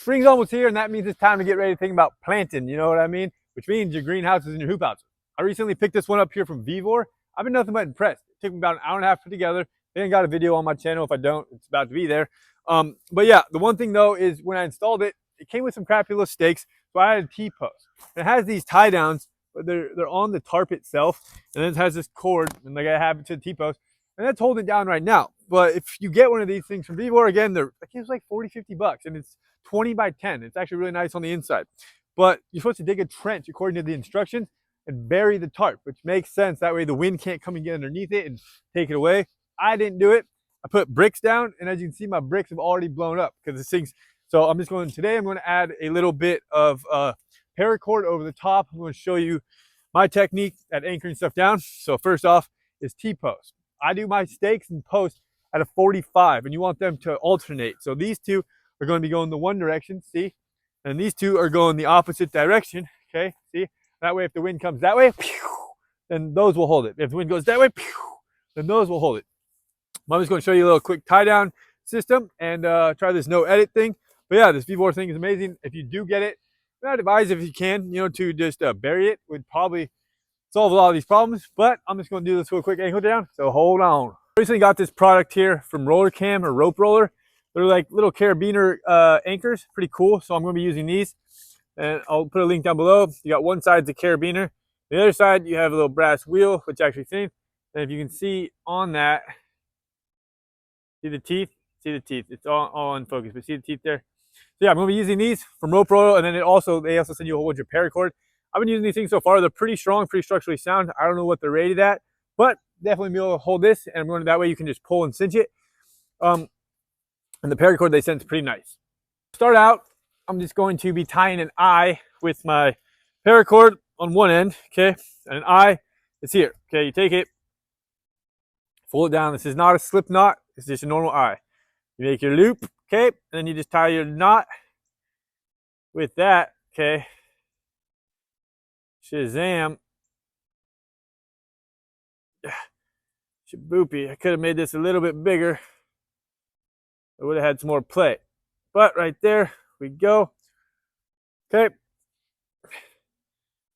spring's almost here, and that means it's time to get ready to think about planting, you know what I mean? Which means your greenhouses and your hoop houses. I recently picked this one up here from Vivor. I've been nothing but impressed. It took me about an hour and a half to put together. They ain't got a video on my channel. If I don't, it's about to be there. But yeah, the one thing though is when I installed it, it came with some crappy little stakes. So I had a T-post. It has these tie downs, but they're on the tarp itself. And then it has this cord, and like I have it to the T-post. And that's holding it down right now. But if you get one of these things from Vivor, again, I think it's like 40, 50 bucks. And it's 20 by 10. It's actually really nice on the inside. But you're supposed to dig a trench according to the instructions and bury the tarp, which makes sense. That way the wind can't come and get underneath it and take it away. I didn't do it. I put bricks down, and as you can see, my bricks have already blown up because this thing's, so I'm going to add a little bit of paracord over the top. I'm going to show you my technique at anchoring stuff down. So first off is T-post. I do my stakes and posts at a 45, and you want them to alternate. So these two are going to be going the one direction, see? And these two are going the opposite direction, okay? See? That way, if the wind comes that way, then those will hold it. If the wind goes that way, then those will hold it. I'm just going to show you a little quick tie down system and try this no edit thing. But yeah, this Vivor thing is amazing. If you do get it, I'd advise, if you can, to just bury it. Would probably solve a lot of these problems. But I'm just going to do this real quick angle down. So hold on. I recently got this product here from RollerCam or Rope Roller. They're like little carabiner anchors, pretty cool. So I'm going to be using these, and I'll put a link down below. You got one side the carabiner, the other side you have a little brass wheel, which actually thin. And if you can see on that, see the teeth? See the teeth? It's all in focus, but see the teeth there? So yeah, I'm going to be using these from Rope Roller, and then they also send you a whole bunch of paracord. I've been using these things so far. They're pretty strong, pretty structurally sound. I don't know what they're rated at, but definitely be able to hold this, and I'm going to, that way you can just pull and cinch it. And the paracord they send is pretty nice. Start out, I'm just going to be tying an eye with my paracord on one end, okay? And an eye is here, okay? You take it, pull it down. This is not a slip knot. It's just a normal eye. You make your loop, okay? And then you just tie your knot with that, okay? Shazam. Shaboopy. I could have made this a little bit bigger. I would have had some more play. But right there we go. Okay.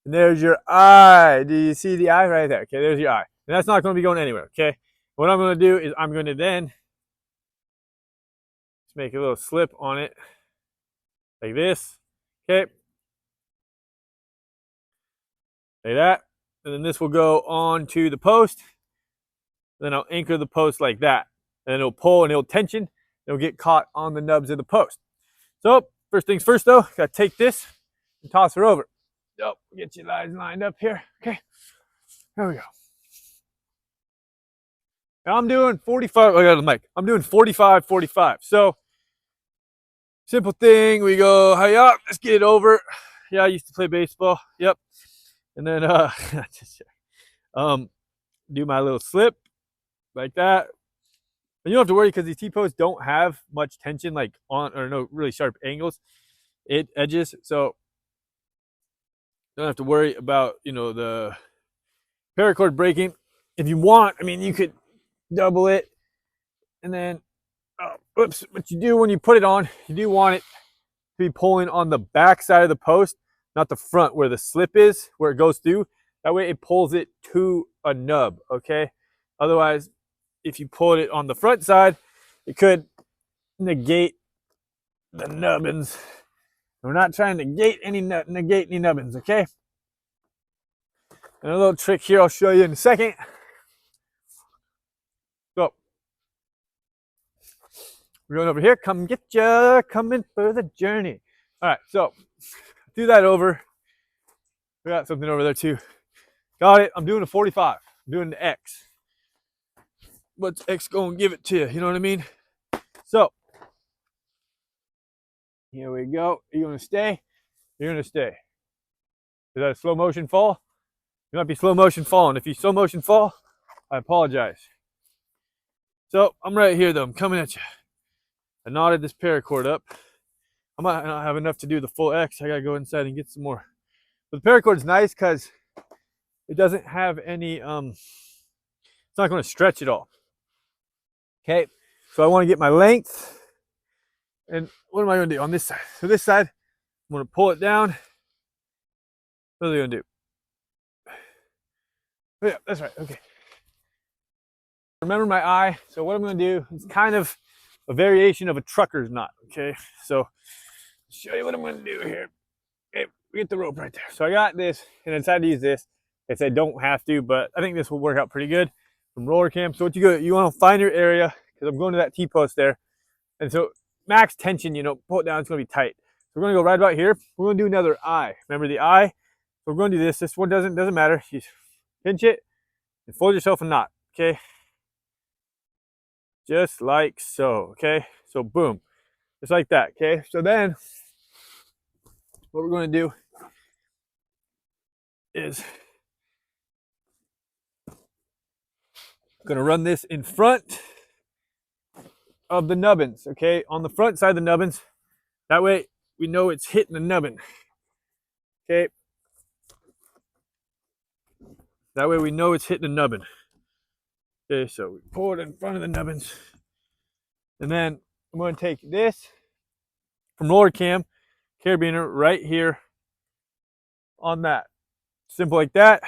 And there's your eye. Do you see the eye right there? Okay, there's your eye. And that's not going to be going anywhere, okay? What I'm going to do is I'm going to then just make a little slip on it like this, okay? Like that. And then this will go on to the post. Then I'll anchor the post like that. And it'll pull and it'll tension. It'll get caught on the nubs of the post. So first things first though, gotta take this and toss her over. Yep, get your lines lined up here. Okay, there we go. Now I'm doing 45, I got the mic. I'm doing 45, 45. So simple thing, we go, hi-ya, let's get it over. Yeah, I used to play baseball, yep. And then do my little slip like that. And you don't have to worry because these T-posts don't have much tension, like on, or no really sharp angles, edges. So don't have to worry about, the paracord breaking. If you want, I mean, you could double it. And then, oops, what you do when you put it on, you do want it to be pulling on the back side of the post, not the front where the slip is, where it goes through. That way it pulls it to a nub, okay? Otherwise, if you pull it on the front side, it could negate the nubbins. We're not trying to negate any nubbins, okay? And a little trick here I'll show you in a second. So, we're going over here. Come get ya, coming for the journey. All right, so do that over. We got something over there too. Got it. I'm doing a 45. I'm doing the X. What's X gonna give it to you? You know what I mean? So here we go. Are you gonna stay? You're gonna stay. Is that a slow motion fall? You might be slow motion falling. If you slow motion fall, I apologize. So I'm right here though. I'm coming at you. I knotted this paracord up. I might not have enough to do the full X. I gotta go inside and get some more. But the paracord is nice because it doesn't have any it's not going to stretch at all. Okay, so I want to get my length And what am I going to do on this side? So this side, I'm going to pull it down. What are they going to do? Oh, yeah, that's right. Okay. Remember my eye. So what I'm going to do is kind of a variation of a trucker's knot. Okay. So show you what I'm going to do here. Okay, we get the rope right there. So I got this, and I decided to use this. They said don't have to, but I think this will work out pretty good from RollerCam. So what you want to find your area, because I'm going to that T-post there. And so max tension, pull it down, it's going to be tight. So we're going to go right about here. We're going to do another eye. Remember the eye? So we're going to do this. This one doesn't matter. You pinch it and fold yourself a knot. Okay. Just like so. Okay. So boom. Just like that. Okay. So then what we're going to do is going to run this in front of the nubbins. Okay. On the front side of the nubbins. That way we know it's hitting the nubbin. Okay. That way we know it's hitting the nubbin. Okay, so we pull it in front of the nubbins. And then I'm going to take this from RollerCam carabiner right here on that. Simple like that.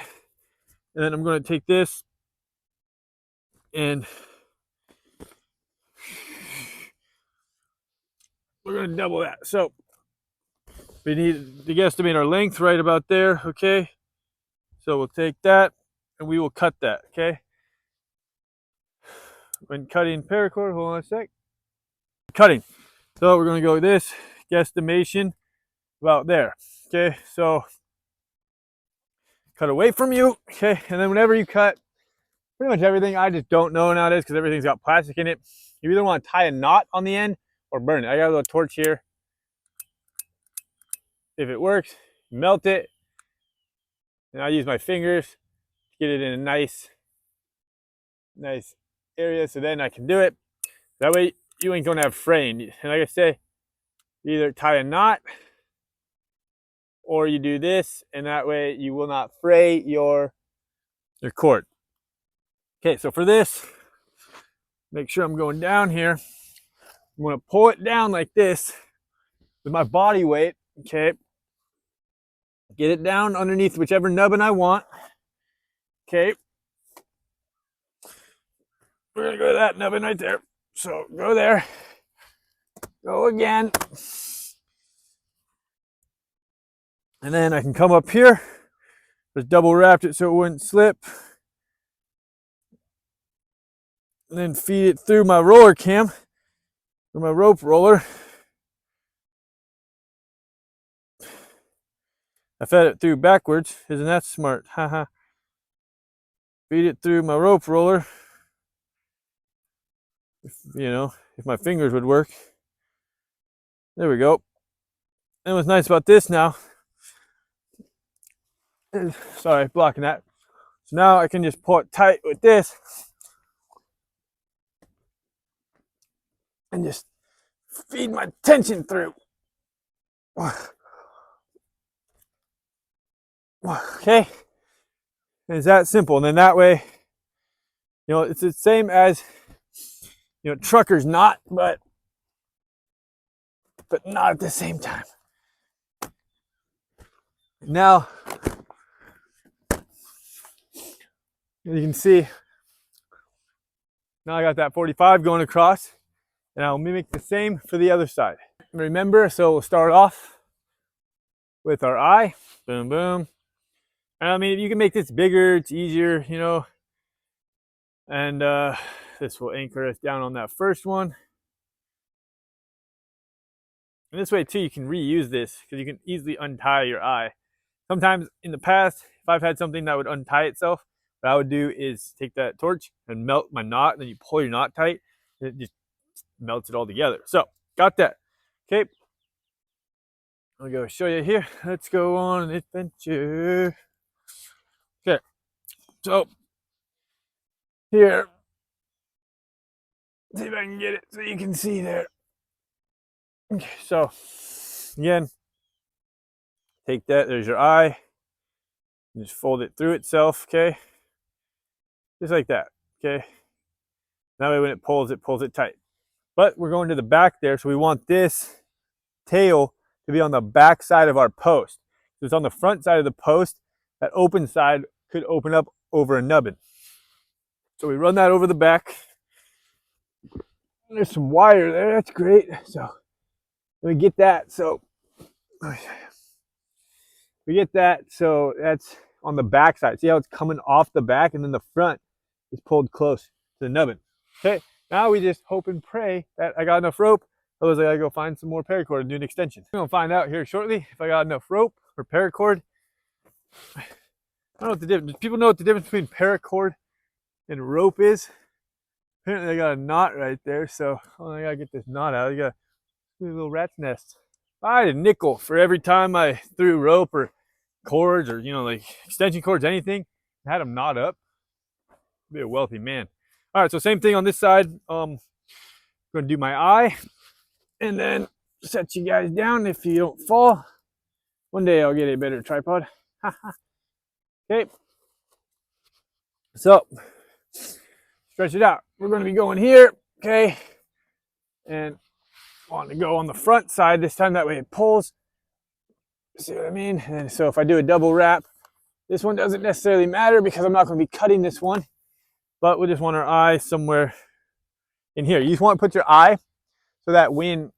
And then I'm going to take this and we're going to double that. So we need to guesstimate our length right about there. Okay. So we'll take that and we will cut that. Okay. When cutting paracord, hold on a sec. Cutting. So we're going to go with this guesstimation about there. Okay. So cut away from you. Okay. And then whenever you cut pretty much everything, I just don't know nowadays because everything's got plastic in it. You either want to tie a knot on the end or burn it. I got a little torch here. If it works, melt it. And I use my fingers to get it in a nice area so then I can do it. That way you ain't gonna have fraying. And like I say, you either tie a knot or you do this, and that way you will not fray your cord. Okay, so for this, make sure I'm going down here. I'm gonna pull it down like this with my body weight. Okay, get it down underneath whichever nubbin I want. Okay, we're gonna go to that nubbin right there. So go there, go again, and then I can come up here. Just double wrapped it so it wouldn't slip, and then feed it through my RollerCam or my rope roller. I fed it through backwards. Isn't that smart? Haha. Feed it through my rope roller. If my fingers would work. There we go. And what's nice about this now is, sorry, blocking that. So now I can just pull it tight with this and just feed my tension through. Okay. It's that simple. And then that way, it's the same as, trucker's knot, but not at the same time. Now, you can see, now I got that 45 going across, and I'll mimic the same for the other side. Remember, so we'll start off with our eye. Boom, boom. And I mean, if you can make this bigger, it's easier, and this will anchor us down on that first one. And this way too, you can reuse this because you can easily untie your eye. Sometimes in the past, if I've had something that would untie itself, what I would do is take that torch and melt my knot, and then you pull your knot tight, and it just melts it all together. So, got that. Okay. I'll go show you here. Let's go on an adventure. Okay. So, here. See if I can get it so you can see there. Okay, so, again, take that. There's your eye. And just fold it through itself, okay? Just like that, okay? That way when it pulls it tight. but we're going to the back there, so we want this tail to be on the back side of our post. So it's on the front side of the post. That open side could open up over a nubbin. So we run that over the back. There's some wire there, that's great. So we get that. So that's on the back side. See how it's coming off the back, and then the front is pulled close to the nubbin. Okay, now we just hope and pray that I got enough rope. Otherwise, I gotta go find some more paracord and do an extension. We're gonna find out here shortly if I got enough rope or paracord. I don't know what the difference. People know what the difference between paracord and rope is. Apparently, I got a knot right there, so I gotta get this knot out. I got a little rat's nest. I had a nickel for every time I threw rope or cords or like extension cords, anything. I had them knot up. Be a wealthy man. All right, so same thing on this side. I'm gonna do my eye, and then set you guys down if you don't fall. One day I'll get a better tripod. Okay. So stretch it out. We're going to be going here, okay, and want to go on the front side this time. That way it pulls. See what I mean? And so if I do a double wrap, this one doesn't necessarily matter because I'm not going to be cutting this one, but we just want our eye somewhere in here. You just want to put your eye so that when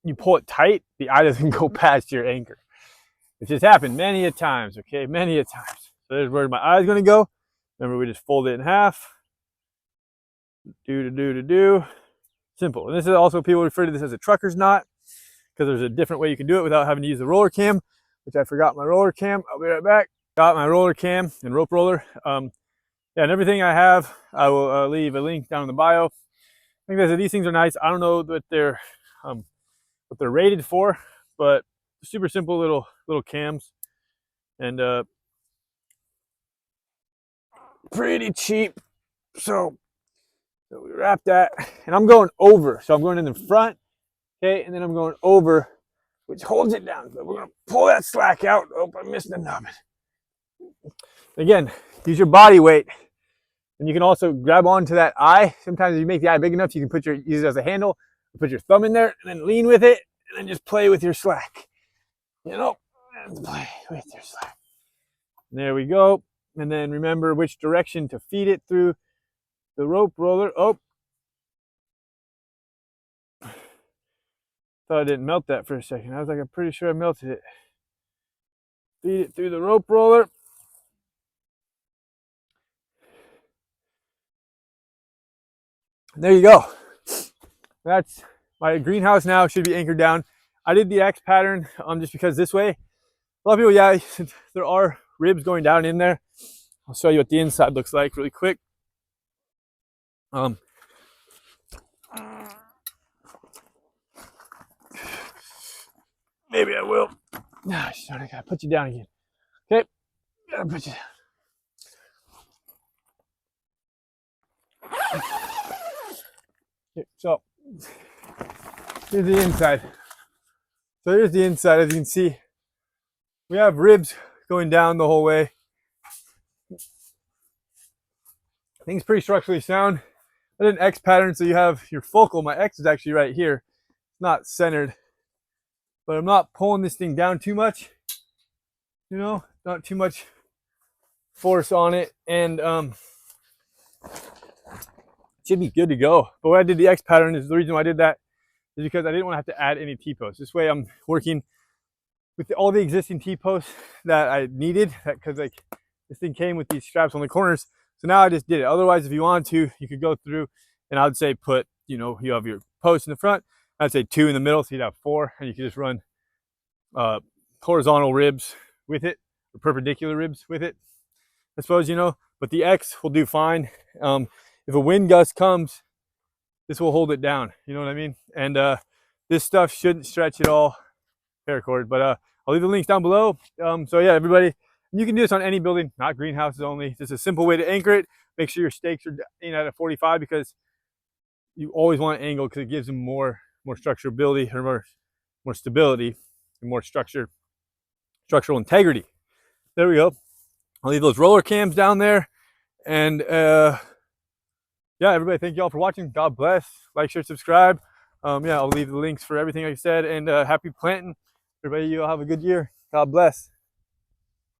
you pull it tight, the eye doesn't go past your anchor. It just happened many a times, okay, many a times. So there's where my eye is going to go. Remember, we just fold it in half. Simple. And this is also, people refer to this as a trucker's knot because there's a different way you can do it without having to use the RollerCam, which I forgot my RollerCam. I'll be right back. Got my RollerCam and rope roller. Yeah, and everything I have, I will leave a link down in the bio. I think that these things are nice. I don't know what they're rated for, but super simple little cams, and pretty cheap. So we wrap that, and I'm going over. So I'm going in the front, okay, and then I'm going over, which holds it down. So we're gonna pull that slack out. Oh, I missed the nubbin. Again, use your body weight, and you can also grab onto that eye. Sometimes if you make the eye big enough, you can use it as a handle, put your thumb in there, and then lean with it, and then just play with your slack. And play with your slack. There we go. And then remember which direction to feed it through the rope roller. Oh, thought I didn't melt that for a second. I was like, I'm pretty sure I melted it. Feed it through the rope roller. There you go. That's my greenhouse now. Should be anchored down. I did the X pattern just because this way, a lot of people, yeah, there are ribs going down in there. I'll show you what the inside looks like really quick. Maybe I will. Ah, I gotta put you down again. Okay, gotta put you down. Okay, so here's the inside. So here's the inside. As you can see, we have ribs going down the whole way. Thing's pretty structurally sound. I did an X pattern, so you have your focal. My X is actually right here. It's not centered, but I'm not pulling this thing down too much. Not too much force on it, and should be good to go. But when I did the X pattern, is the reason why I did that is because I didn't want to have to add any T-posts. This way I'm working with all the existing T-posts that I needed, because like this thing came with these straps on the corners. So now I just did it. Otherwise, if you wanted to, you could go through and I would say put, you have your post in the front. I'd say 2 in the middle, so you'd have 4, and you could just run horizontal ribs with it, or perpendicular ribs with it, I suppose, But the X will do fine. If a wind gust comes, this will hold it down. You know what I mean? And this stuff shouldn't stretch at all, paracord. But I'll leave the links down below. So yeah, everybody, you can do this on any building, not greenhouses only. Just a simple way to anchor it. Make sure your stakes are in at a 45, because you always want to angle, because it gives them more structurability, or more stability, and more structural integrity. There we go. I'll leave those roller cams down there. And yeah, everybody, thank you all for watching. God bless. Like, share, subscribe. Yeah, I'll leave the links for everything I said, and happy planting. Everybody, you all have a good year. God bless.